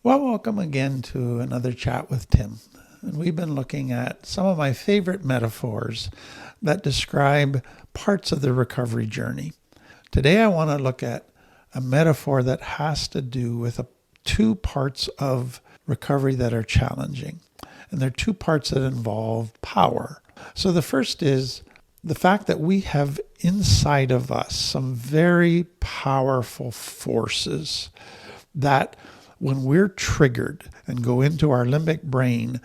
Well, welcome again to another chat with Tim. And we've been looking at some of my favorite metaphors that describe parts of the recovery journey. Today, I want to look at a metaphor that has to do with two parts of recovery that are challenging. And they're two parts that involve power. So the first is the fact that we have inside of us some very powerful forces that when we're triggered and go into our limbic brain,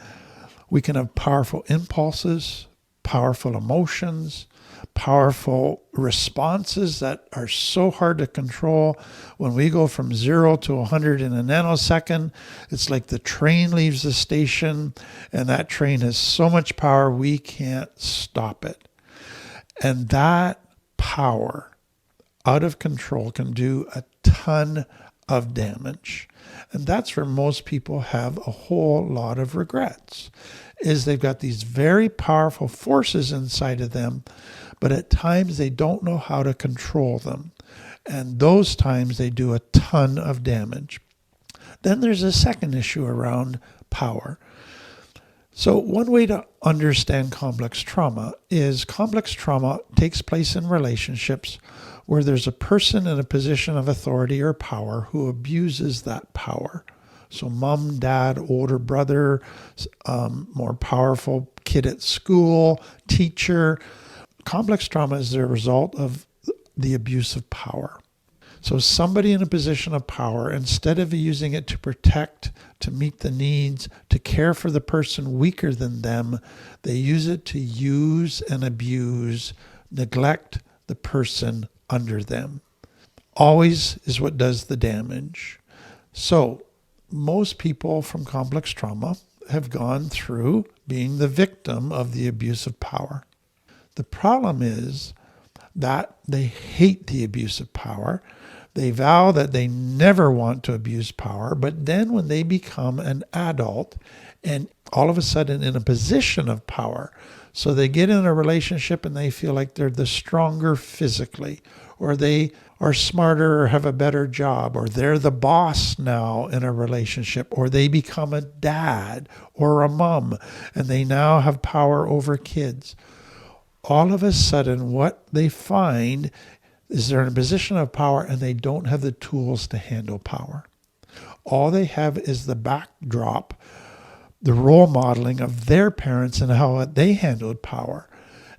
we can have powerful impulses, powerful emotions, powerful responses that are so hard to control. When we go from 0 to 100 in a nanosecond, it's like the train leaves the station and that train has so much power we can't stop it. And that power out of control can do a ton of damage. And that's where most people have a whole lot of regrets, is they've got these very powerful forces inside of them, but at times they don't know how to control them. And those times they do a ton of damage. Then there's a second issue around power. So one way to understand complex trauma is complex trauma takes place in relationships where there's a person in a position of authority or power who abuses that power. So mom, dad, older brother, more powerful kid at school, teacher. Complex trauma is the result of the abuse of power. So somebody in a position of power, instead of using it to protect, to meet the needs, to care for the person weaker than them, they use it to use and abuse, neglect the person under them. Always is what does the damage. So most people from complex trauma have gone through being the victim of the abuse of power. The problem is that they hate the abuse of power. They vow that they never want to abuse power, but then when they become an adult and all of a sudden in a position of power, so they get in a relationship and they feel like they're the stronger physically, or they are smarter or have a better job, or they're the boss now in a relationship, or they become a dad or a mom and they now have power over kids. All of a sudden what they find is they're in a position of power and they don't have the tools to handle power. All they have is the backdrop, the role modeling of their parents and how they handled power.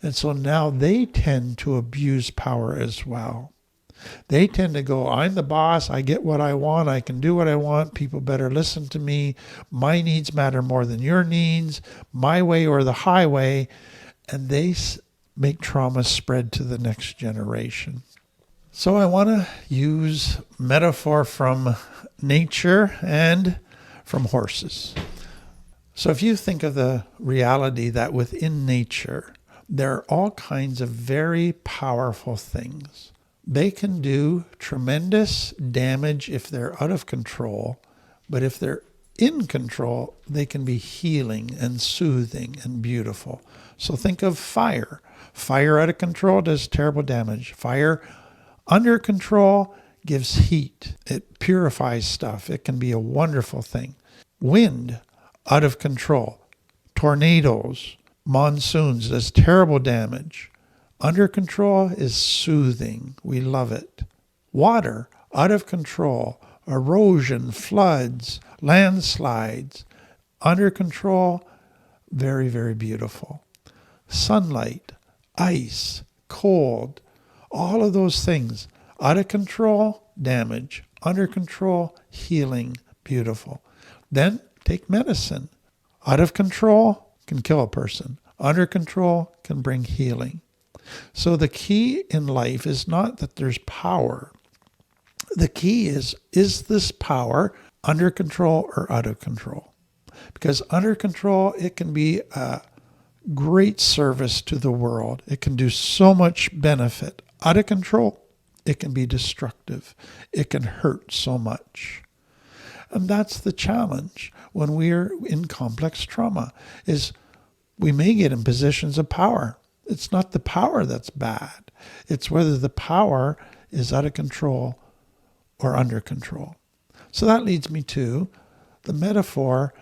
And so now they tend to abuse power as well. They tend to go, I'm the boss, I get what I want, I can do what I want, people better listen to me, my needs matter more than your needs, my way or the highway, and they make trauma spread to the next generation. So I want to use metaphor from nature and from horses. So if you think of the reality that within nature, there are all kinds of very powerful things. They can do tremendous damage if they're out of control, but if they're in control, they can be healing and soothing and beautiful. So think of fire. Fire out of control does terrible damage. Fire under control gives heat. It purifies stuff. It can be a wonderful thing. Wind out of control. Tornadoes, monsoons does terrible damage. Under control is soothing. We love it. Water out of control. Erosion, floods, landslides. Under control, very, very beautiful. Sunlight, ice, cold, all of those things. Out of control, damage. Under control, healing, beautiful. Then take medicine. Out of control can kill a person. Under control can bring healing. So the key in life is not that there's power. The key is this power under control or out of control? Because under control, it can be a great service to the world. It can do so much benefit. Out of control, it can be destructive. It can hurt so much. And that's the challenge when we're in complex trauma, is we may get in positions of power. It's not the power that's bad. It's whether the power is out of control or under control. So that leads me to the metaphor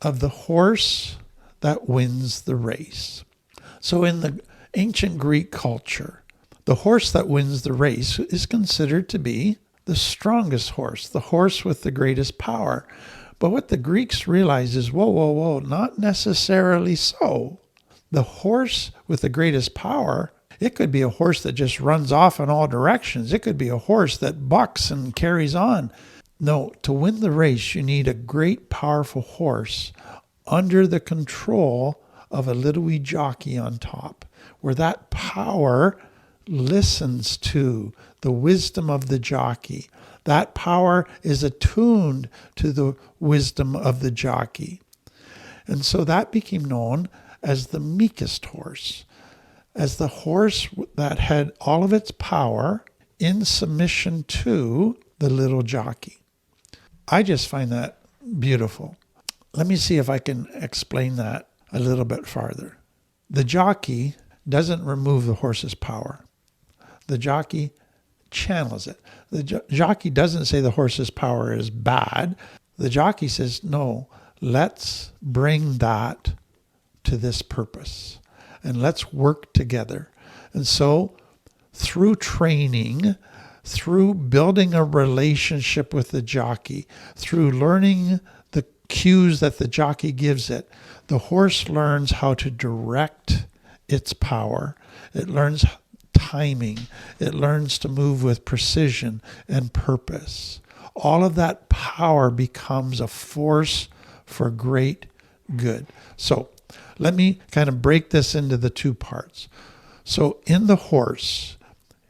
of the horse that wins the race. So in the ancient Greek culture, the horse that wins the race is considered to be the strongest horse, the horse with the greatest power. But what the Greeks realize is, whoa, not necessarily so. The horse with the greatest power, it could be a horse that just runs off in all directions. It could be a horse that bucks and carries on. No, to win the race, you need a great, powerful horse under the control of a little wee jockey on top, where that power listens to the wisdom of the jockey. That power is attuned to the wisdom of the jockey. And so that became known as the meekest horse, as the horse that had all of its power in submission to the little jockey. I just find that beautiful. Let me see if I can explain that a little bit farther. The jockey doesn't remove the horse's power. The jockey channels it. The jockey doesn't say the horse's power is bad. The jockey says, no, let's bring that to this purpose and let's work together. And so through training, through building a relationship with the jockey, through learning the cues that the jockey gives it, the horse learns how to direct its power. It learns timing. It learns to move with precision and purpose. All of that power becomes a force for great good. So let me kind of break this into the two parts. So in the horse,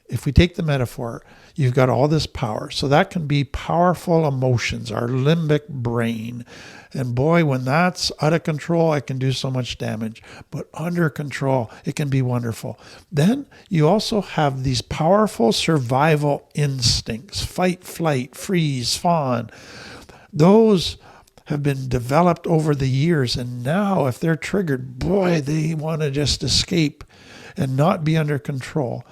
if we take the metaphor, you've got all this power. So that can be powerful emotions, our limbic brain. And boy, when that's out of control, it can do so much damage. But under control, it can be wonderful. Then you also have these powerful survival instincts: fight, flight, freeze, fawn. Those have been developed over the years. And now if they're triggered, boy, they want to just escape and not be under control.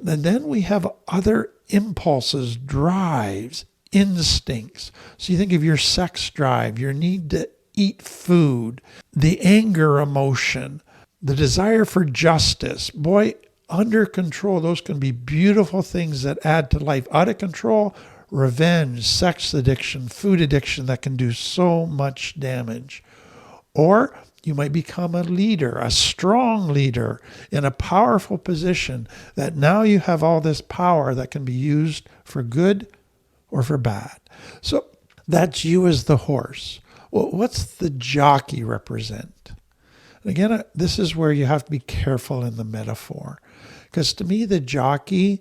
And then we have other impulses, drives, instincts. So you think of your sex drive, your need to eat food, the anger emotion, the desire for justice. Boy, under control, those can be beautiful things that add to life. Out of control, revenge, sex addiction, food addiction that can do so much damage. Or you might become a leader, a strong leader in a powerful position that now you have all this power that can be used for good or for bad. So that's you as the horse. Well, what's the jockey represent? And again, this is where you have to be careful in the metaphor, because to me, the jockey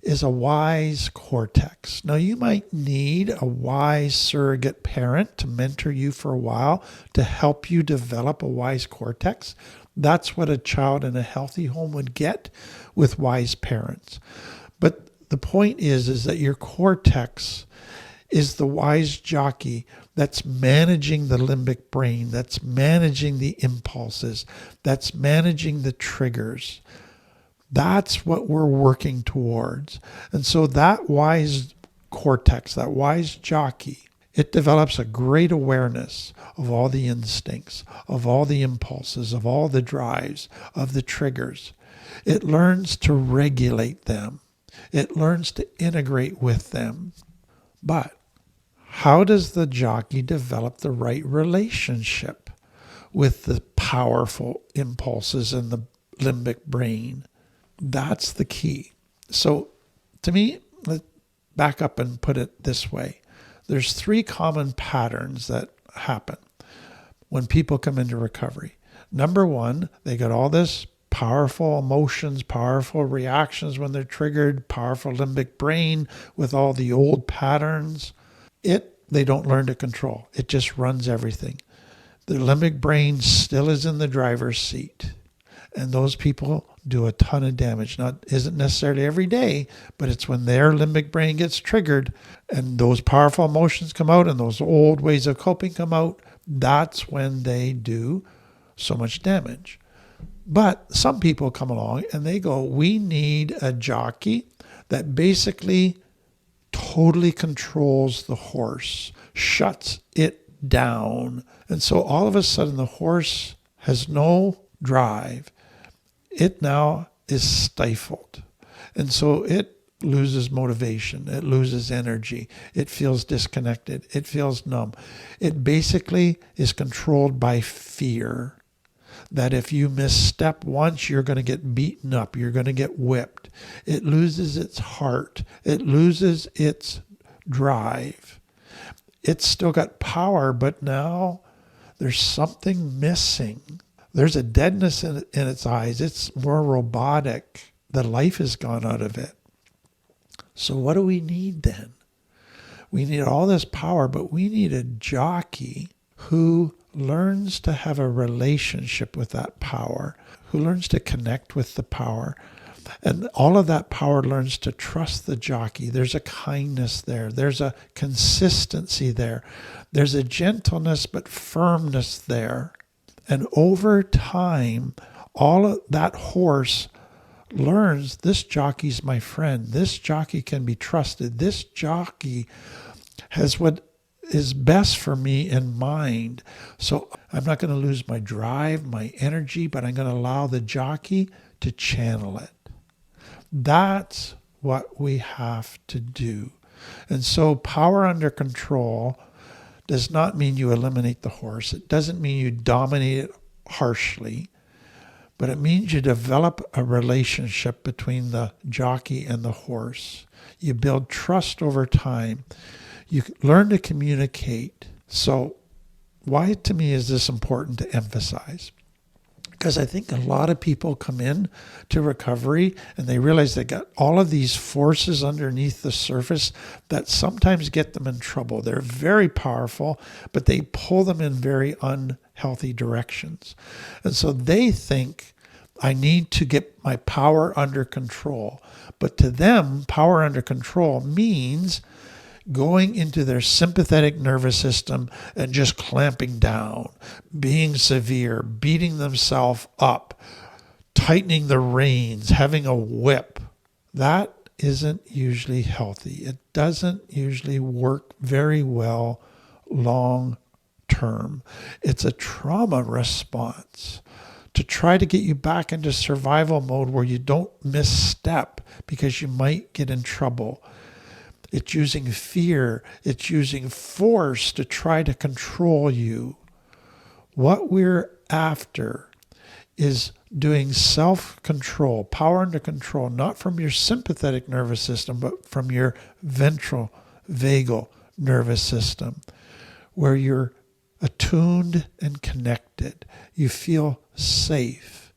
is a wise cortex. Now, you might need a wise surrogate parent to mentor you for a while to help you develop a wise cortex. That's what a child in a healthy home would get with wise parents. But the point is that your cortex is the wise jockey that's managing the limbic brain, that's managing the impulses, that's managing the triggers. That's what we're working towards. And so that wise cortex, that wise jockey, it develops a great awareness of all the instincts, of all the impulses, of all the drives, of the triggers. It learns to regulate them. It learns to integrate with them. But how does the jockey develop the right relationship with the powerful impulses in the limbic brain? That's the key. So to me, let's back up and put it this way. There's three common patterns that happen when people come into recovery. Number one, they got all this powerful emotions, powerful reactions when they're triggered, powerful limbic brain with all the old patterns. They don't learn to control. It just runs everything. The limbic brain still is in the driver's seat. And those people do a ton of damage. Now, it isn't necessarily every day, but it's when their limbic brain gets triggered and those powerful emotions come out and those old ways of coping come out, that's when they do so much damage. But some people come along and they go, we need a jockey that basically totally controls the horse, shuts it down. And so all of a sudden the horse has no drive. It now is stifled. And so it loses motivation. It loses energy. It feels disconnected. It feels numb. It basically is controlled by fear that if you misstep once, you're going to get beaten up. You're going to get whipped. It loses its heart. It loses its drive. It's still got power, but now there's something missing. There's a deadness in its eyes. It's more robotic. The life has gone out of it. So what do we need then? We need all this power, but we need a jockey who learns to have a relationship with that power, who learns to connect with the power. And all of that power learns to trust the jockey. There's a kindness there. There's a consistency there. There's a gentleness but firmness there. And over time, all of that horse learns, this jockey's my friend. This jockey can be trusted. This jockey has what is best for me in mind. So I'm not going to lose my drive, my energy, but I'm going to allow the jockey to channel it. That's what we have to do. And so power under control does not mean you eliminate the horse. It doesn't mean you dominate it harshly. But it means you develop a relationship between the jockey and the horse. You build trust over time. You learn to communicate. So why to me is this important to emphasize? Because I think a lot of people come in to recovery and they realize they got all of these forces underneath the surface that sometimes get them in trouble. They're very powerful, but they pull them in very unhealthy directions. And so they think, I need to get my power under control. But to them, power under control means going into their sympathetic nervous system and just clamping down, being severe, beating themselves up, tightening the reins, having a whip. That isn't usually healthy. It doesn't usually work very well long term. It's a trauma response to try to get you back into survival mode where you don't misstep because you might get in trouble. It's using fear. It's using force to try to control you. What we're after is doing self-control, power under control, not from your sympathetic nervous system, but from your ventral vagal nervous system, where you're attuned and connected. You feel safe.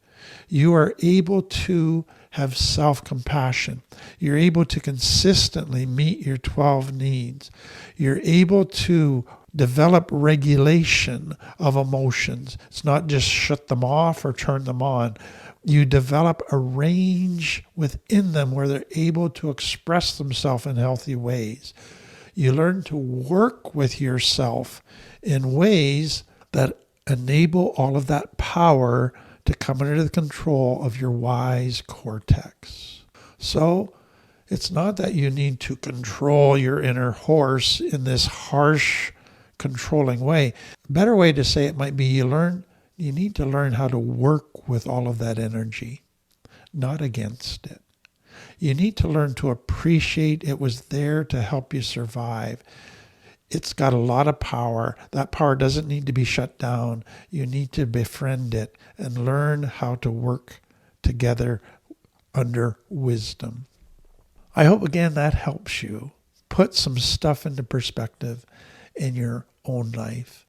You are able to have self-compassion. You're able to consistently meet your 12 needs. You're able to develop regulation of emotions. It's not just shut them off or turn them on. You develop a range within them where they're able to express themselves in healthy ways. You learn to work with yourself in ways that enable all of that power to come under the control of your wise cortex. So it's not that you need to control your inner horse in this harsh, controlling way. A better way to say it might be you need to learn how to work with all of that energy, not against it. You need to learn to appreciate it was there to help you survive. It's got a lot of power. That power doesn't need to be shut down. You need to befriend it and learn how to work together under wisdom. I hope, again, that helps you put some stuff into perspective in your own life.